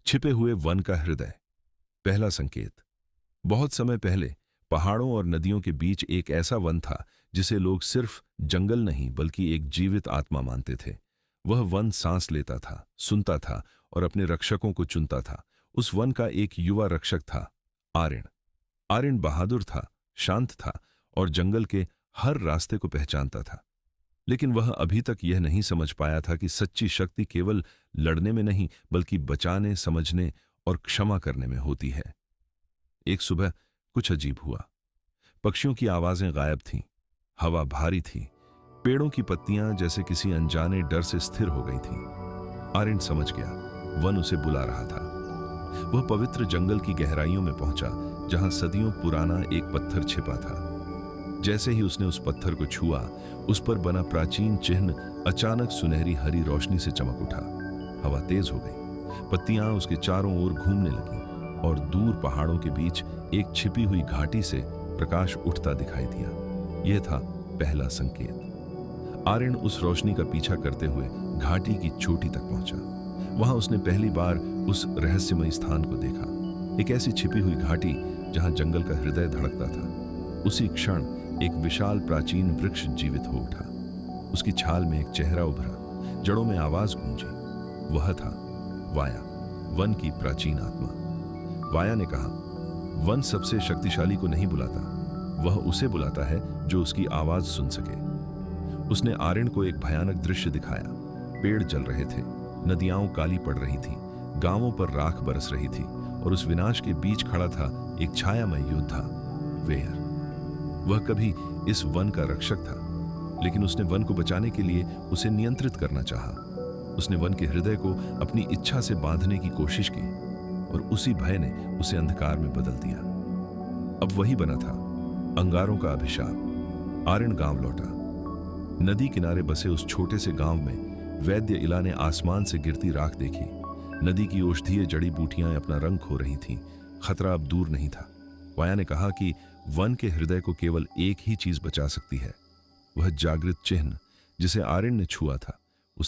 छिपे हुए वन का हृदय। पहला संकेत। बहुत समय पहले पहाड़ों और नदियों के बीच एक ऐसा वन था जिसे लोग सिर्फ जंगल नहीं बल्कि एक जीवित आत्मा मानते थे। वह वन सांस लेता था, सुनता था और अपने रक्षकों को चुनता था। उस वन का एक युवा रक्षक था, आर्यन। आर्यन बहादुर था, शांत था और जंगल के हर रास्ते को पहचानता था। लेकिन वह अभी तक यह नहीं समझ पाया था कि सच्ची शक्ति केवल लड़ने में नहीं बल्कि बचाने, समझने और क्षमा करने में होती है। एक सुबह कुछ अजीब हुआ। पक्षियों की आवाजें गायब थीं, हवा भारी थी, पेड़ों की पत्तियां जैसे किसी अनजाने डर से स्थिर हो गई थीं। आर्यन समझ गया, वन उसे बुला रहा था। वह पवित्र जंगल की गहराइयों में पहुंचा, जहां सदियों पुराना एक पत्थर छिपा था। जैसे ही उसने उस पत्थर को छुआ, उस पर बना प्राचीन चिन्ह अचानक सुनहरी हरी रोशनी से चमक उठा। हवा तेज हो गई, पत्तियां उसके चारों ओर घूमने लगीं और दूर पहाड़ों के बीच एक छिपी हुई घाटी से प्रकाश उठता दिखाई दिया। यह था पहला संकेत। आर्यन उस रोशनी का पीछा करते हुए घाटी की चोटी तक पहुंचा। वहां उसने पहली बार उस रहस्यमय स्थान को देखा, एक ऐसी छिपी हुई घाटी जहां जंगल का हृदय धड़कता था। उसी क्षण एक विशाल प्राचीन वृक्ष जीवित हो उठा। उसकी छाल में एक चेहरा उभरा, जड़ों में आवाज गूंजी। वह था वाया, वन की प्राचीन आत्मा। वाया ने कहा, वन सबसे शक्तिशाली को नहीं बुलाता, वह उसे बुलाता है जो उसकी आवाज सुन सके। उसने आर्यन को एक भयानक दृश्य दिखाया। पेड़ जल रहे थे, नदियां काली पड़ रही थी, गांवों पर राख बरस रही थी और उस विनाश के बीच खड़ा था एक छायामय योद्धा, वेयर। वह कभी इस वन का रक्षक था, लेकिन उसने वन को बचाने के लिए उसे नियंत्रित करना चाहा। उसने वन के हृदय को अपनी इच्छा से बांधने की कोशिश की और उसी भय ने उसे अंधकार में बदल दिया। अब वही बना था अंगारों का अभिशाप। आर्यन गांव लौटा। नदी किनारे बसे उस छोटे से गांव में वैद्य इला ने आसमान से गिरती राख देखी। नदी की औषधीय जड़ी बूटियां अपना रंग खो रही थीं। खतरा अब दूर नहीं था। वाया ने कहा कि वन के हृदय को केवल एक ही चीज बचा सकती है, वह जागृत चिन्ह जिसे आर्यन ने छुआ था।